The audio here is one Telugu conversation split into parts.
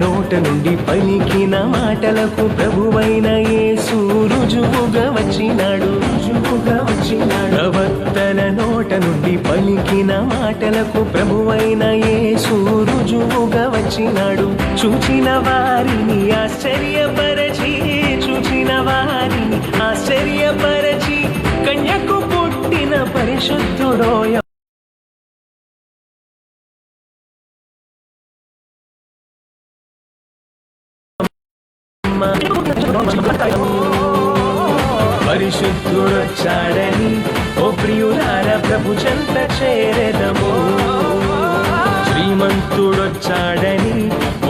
నోట నుండి పలికిన మాటలకు ప్రభువైన యేసు రుజువుగా వచ్చినాడు. ప్రవక్తల నోట నుండి పలికిన మాటలకు ప్రభువైన యేసు రుజువుగా వచ్చినాడు. చూచిన వారిని ఆశ్చర్యపరచి, చూచిన వారిని ఆశ్చర్యపరచి, కన్యకు పుట్టిన పరిశుద్ధుడోయ పరిశుద్ధుడొచ్చాడని ఓ ప్రియులారా ప్రభు చెంత చేరెదము. శ్రీమంతుడొచ్చాడని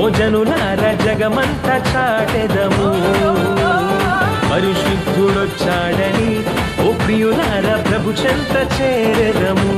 ఓ జనులారా జగమంతా చాటెదము. పరిశుద్ధుడొచ్చాడని ఓ ప్రియులారా ప్రభు చెంత చేరెదము.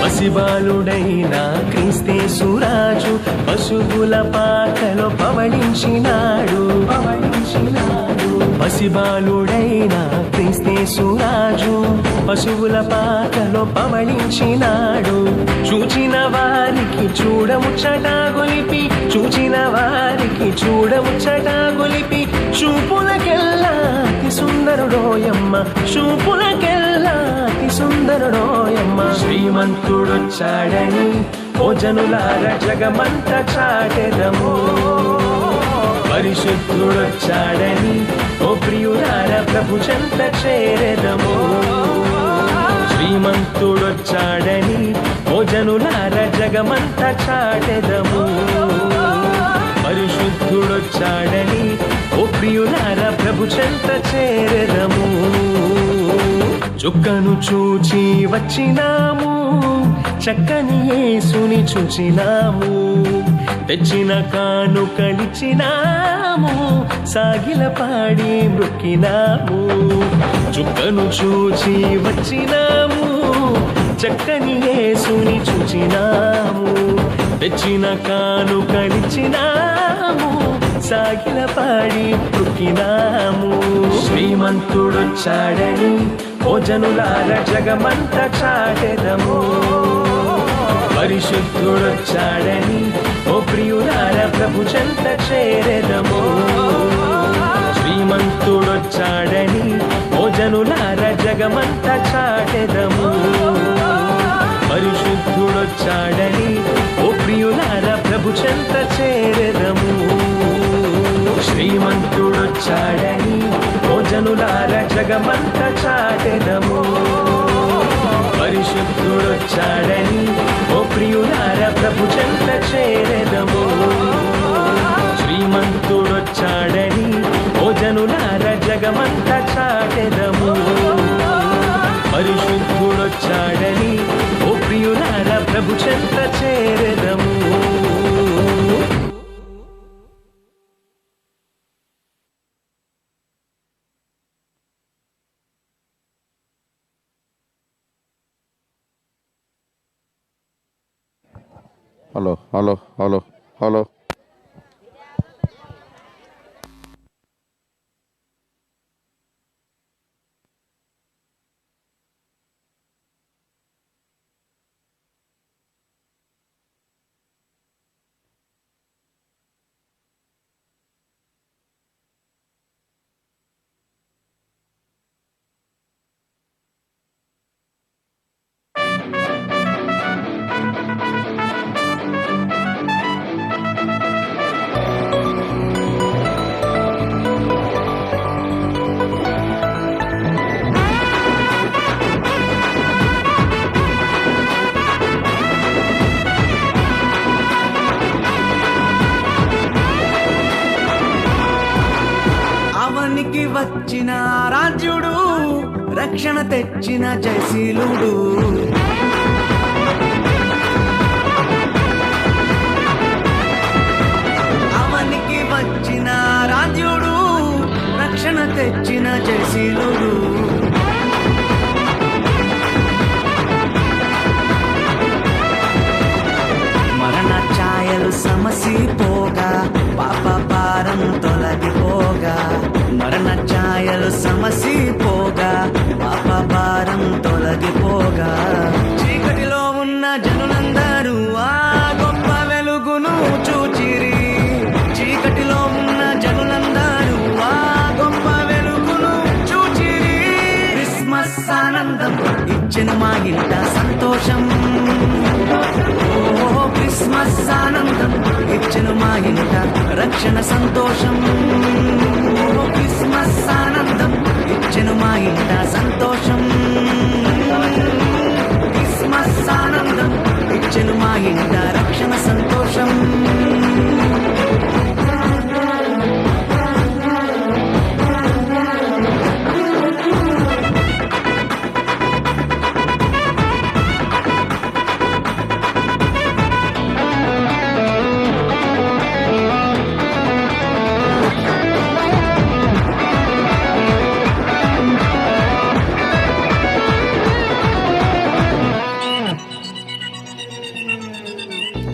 పసిబాలుడైన క్రీస్తేసు రాజు పశువుల పాకలో పవళించినాడు. పసిబాలుడైన క్రీస్తేసు రాజు పశువుల పాకలో పవళించినాడు. చూచిన వారికి చూడముచ్చట గొలిపి, చూచిన వారికి చూడముచ్చట గొలిపి, చూపులకెల్లా అతి సుందరుడోయమ్మ, చూపులకెల్లా అతి సుందరుడోయమ్మ. శ్రీమంతుడొచ్చాడని ఓ జనులారా జగమంతా చాటెదము. పరిశుద్ధుడొచ్చాడని ఓ ప్రియులారా ప్రభు చెంత చేరెదము. శ్రీమంతుడొచ్చాడని ఓ జనులారా జగమంతా చాటెదము. పరిశుద్ధుడొచ్చాడని ఓ ప్రియులారా ప్రభు చెంత చేరెదము. చుక్కను చూచి వచ్చినాము, చక్కని యేసుని చూచినాము. తెచ్చిన కానుకలిచ్చినాము, సాగిల పాడి మృక్కినాము. చుక్కను చూచి వచ్చినాము, చక్కని యేసుని చూచినాము. తెచ్చిన కానుకలిచ్చినాము, సాగిల పాడి మృక్కినాము. శ్రీమంతుడొచ్చాడని ఓ జనులారా జగమంతా చాటెదము. పరిశుద్ధుడొచ్చాడని ఓ ప్రియులారా ప్రభు చెంత చేరెదము. శ్రీమంతుడొచ్చాడని ఓ జనులారా జగమంతా చాటెదము. పరిశుద్ధుడొచ్చాడని ఓ ప్రియులారా ప్రభు చెంత చేరెదము. శ్రీమంతుడొచ్చాడని ఓ జనులారా జగమంతా చాటెదము. పరిశుద్ధుడొచ్చాడని ఓ ప్రియులారా ప్రభు చెంత చేరెదము. శ్రీమంతుడొచ్చాడని ఓ జనులారా జగమంతా చాటెదము. పరిశుద్ధుడొచ్చాడని ఓ ప్రియులారా ప్రభు చెంత చేరెదము. హలో హలో హలో హలో వచ్చిన రాజ్యుడు, రక్షణ తెచ్చిన జయశీలుడు. తెచ్చిన జయశీలుడు. మరణ ఛాయలు సమసిపోగా పాప భారం తొలగిపోగా. మరణ ఛాయలు సమసిపోగా పాప భారం తొలగిపోగా. చీకటిలో ఉన్న జనులందరూ ఆ గొప్ప వెలుగును చూచిరి. చీకటిలో ఉన్న జనులందరూ ఆ గొప్ప వెలుగును చూచిరి. క్రిస్మస్ ఆనందం ఇచ్చెను మా ఇంట సంతోషం. ఓ క్రిస్మస్ ఆనందం ఇచ్చెను మా ఇంట రక్షణ సంతోషం. ఓ క్రిస్మస్ ఆనందం ఇచ్చెను మా ఇంట సంతోషం. క్రిస్మస్ ఆనందం ఇచ్చెను మా ఇంట రక్షణ సంతోషం.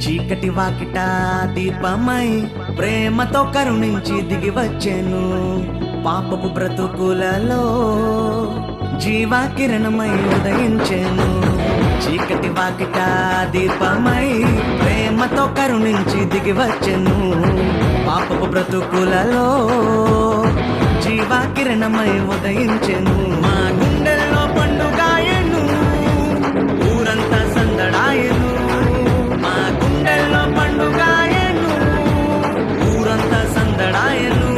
చీకటి వాకిట దీపమై ప్రేమతో కరుణించి దిగి వచ్చెను. పాపపు బ్రతుకులలో జీవా కిరణమై ఉదయించెను. చీకటి వాకిట దీపమై ప్రేమతో కరుణించి దిగి వచ్చెను. పాపపు బ్రతుకులలో జీవా కిరణమై ఉదయించెను. మా గుండెల్లో పండుగాయను, ఊరంతా సందడాయను. మా గుండెల్లో పండుగాయను, ఊరంతా సందడాయను.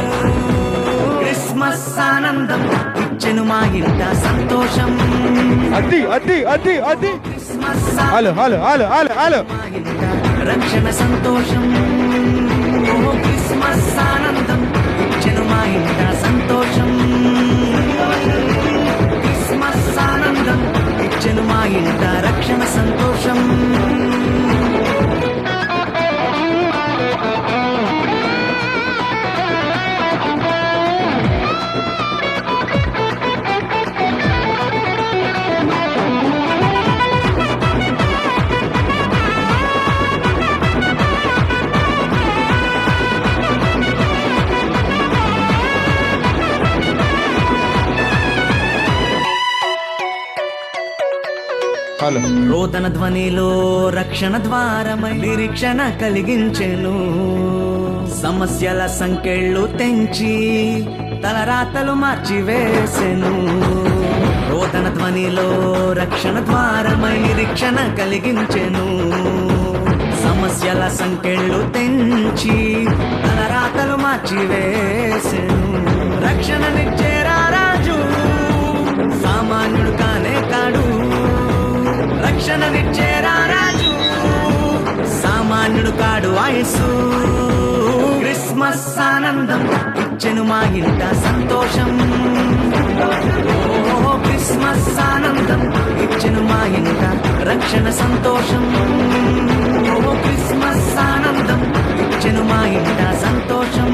క్రిస్మస్ ఆనందం ఇచ్చెను మా ఇంట సంతోషం. అది అది అది అది Christmas hello hello hello hello hello మా ఇంట రక్షణ సంతోషం. ఓ క్రిస్మస్ ఆనందం ఇచ్చెను మా ఇంట సంతోషం. క్రిస్మస్ ఆనందం ఇచ్చెను మా ఇంట రక్షణ సంతోషం. హలో రోదన ధ్వనిలో రక్షణ ద్వారమై నిరీక్షణ కలిగించెను. సమస్యల సంకెళ్ళు తెంచి తలరాతలు మార్చివేసెను. రోదన ధ్వనిలో రక్షణ ద్వారమై నిరీక్షణ కలిగించెను. సమస్యల సంకెళ్ళు తెంచి తలరాతలు మార్చివేసెను. రక్షణనిచ్చేరా రాజు సామాన్యుడు కానే కాడు. రక్షణనిచ్చేరా రాజు సామాన్యుడు కాడు ఆయసు. క్రిస్మస్ ఆనందం ఇచ్చెను మా ఇంట సంతోషం. ఓ క్రిస్మస్ ఆనందం ఇచ్చెను మా ఇంట రక్షణ సంతోషం. ఓ క్రిస్మస్ ఆనందం ఇచ్చెను మా ఇంట సంతోషం.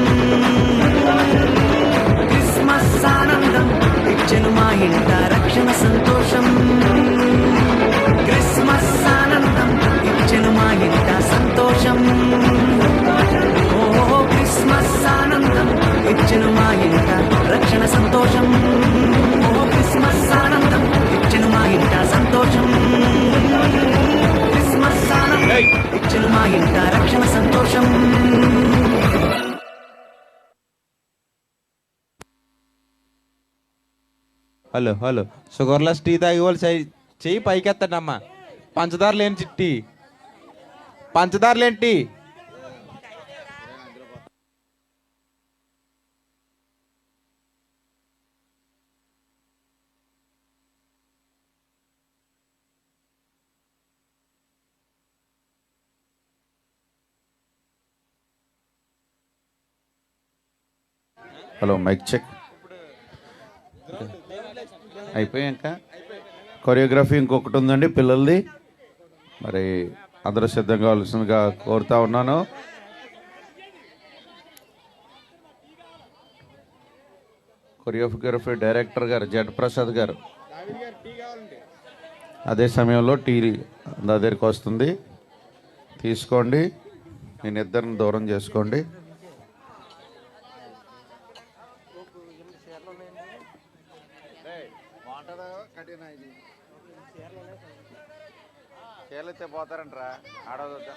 క్రిస్మస్ ఆనందం ఇచ్చెను మా ఇంట రక్షణ సంతోషం. క్రిస్మస్ ఆనందం ఇచ్చెను మా ఇంట సంతోషం. ఓ క్రిస్మస్ ఆనందం ఇచ్చెను మా ఇంట రక్షణ సంతోషం. ఓ క్రిస్మస్ ఆనందం ఇచ్చెను మా ఇంట సంతోషం. క్రిస్మస్ ఆనందం ఇచ్చెను మా ఇంట రక్షణ సంతోషం. హలో హలో షుగర్లెస్ టీ తాగే వాళ్ళు చెయ్యి పైకెత్తండమ్మా. పంచదార లేని టీ, పంచదార లేని టీ. హలో మైక్ చెక్ అయిపోయాక కొరియోగ్రఫీ ఇంకొకటి ఉందండి పిల్లలది. మరి అందరూ సిద్ధంగా కావాల్సిందిగా కోరుతా ఉన్నాను. కొరియోగ్రఫీ డైరెక్టర్ గారు జడ్ ప్రసాద్ గారు. అదే సమయంలో టీ నా దగ్గరికి వస్తుంది, తీసుకోండి. నేను ఇద్దరిని దూరం చేసుకోండి. చేలైతే పోతారంటరా ఆడవద్దా.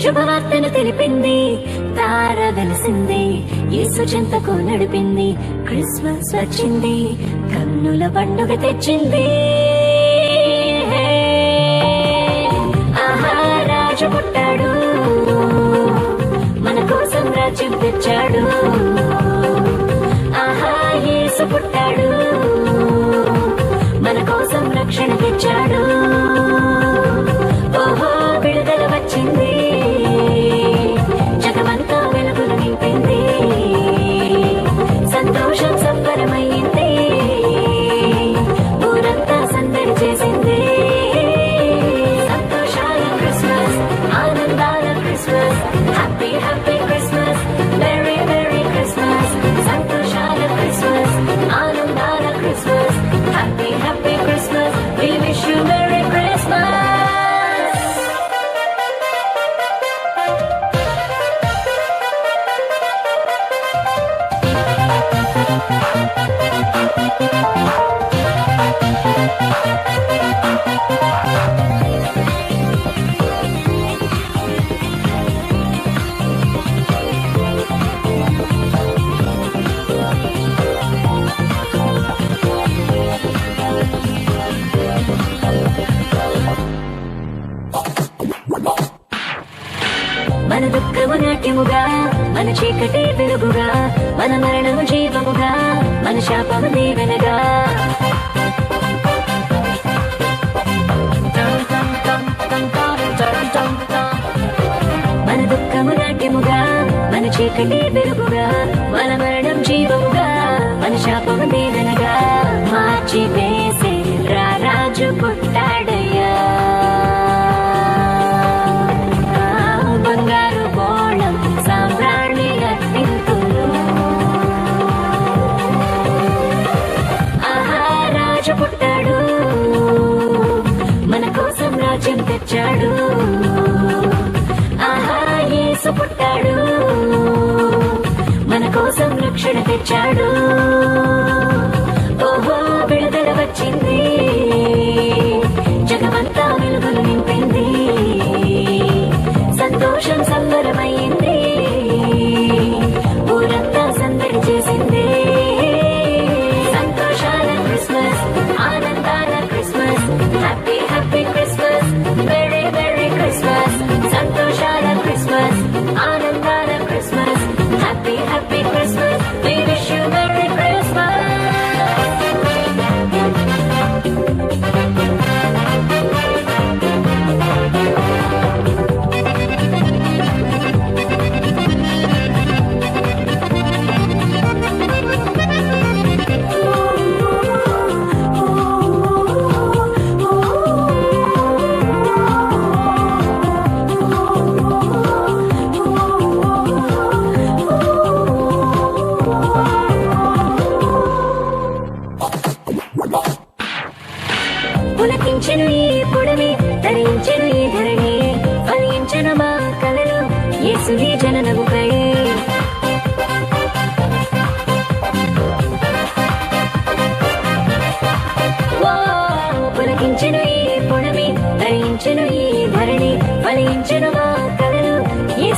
శుభవార్తను తెలిపింది, తార వెలిసింది, యేసు చెంతకు నడిపింది. క్రిస్మస్ వచ్చింది, కన్నుల పండుగ తెచ్చింది. ఆహా రాజు పుట్టాడు, మన కోసం రాజ్యం తెచ్చాడు. ఆహా యేసు పుట్టాడు, మన కోసం రక్షణ తెచ్చాడు. ఓహో విడుదల వచ్చింది, జగమంతా వెలుగులు నింపింది. సంతోషం సంబరమైంది, ఊరంతా సందడి చేసింది. సంతోషాల క్రిస్మస్, ఆనందాల Christmas, happy happy Christmas, merry merry Christmas. సంతోషాల క్రిస్మస్, ఆనందాల Christmas, happy happy Christmas. We wish you Merry Christmas. మన దుఃఖము నాట్యముగా, మన చీకటి వెలుగుగా, మన మరణము జీవముగా, మన శాపము దీవెనగా. మన దుఃఖము నాట్యముగా, మన చీకటి వెలుగుగా, మన మరణం జీవముగా, మన శాపము దీవెనగా. మార్చి వేసే రాజు పుట్టాడయ్యా, బంగారు బోళం సామ్రాణి అర్పింతులు. ఆహా రాజు పుట్టాడు, మన కోసం రాజ్యం తెచ్చాడు. ఆహా యేసు పుట్టాడు, మన కోసం రక్షణ తెచ్చాడు. ఓహో విడుదల వచ్చింది, జగమంతా వెలుగులు నింపింది. సంతోషం సంబరమైంది, ఊరంతా సందడి చేసింది. సంతోషాల క్రిస్మస్, ఆనందాల Christmas, happy happy Christmas, merry merry Christmas. సంతోషాల క్రిస్మస్, ఆనందాల Christmas, happy happy Christmas. We wish you Merry Christmas.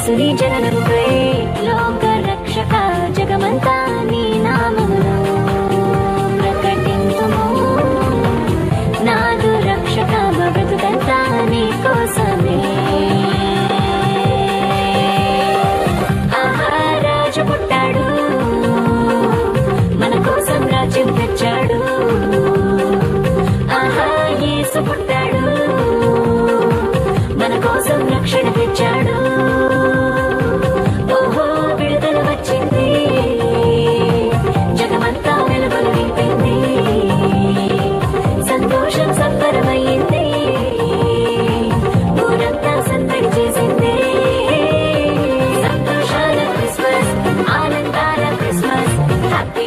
యేసుని జననముపై లోక రక్షక జగమంతా నీ నామమును ప్రకటించుము నాదు రక్షక మా బ్రతుకంతా నీ కోసమే ఆహా రాజు పుట్టాడు మన కోసం రాజ్యం తెచ్చాడు ఆహా యేసు పుట్టాడు మన కోసం రక్షణ తెచ్చాడు ఓహో విడుదల వచ్చింది జగమంతా వెలుగులు నింపింది సంతోషం సంబరమయ్యింది ఊరంతా సందడి చేసింది సంతోషాల క్రిస్మస్ ఆనందాల క్రిస్మస్ హ్యాపీ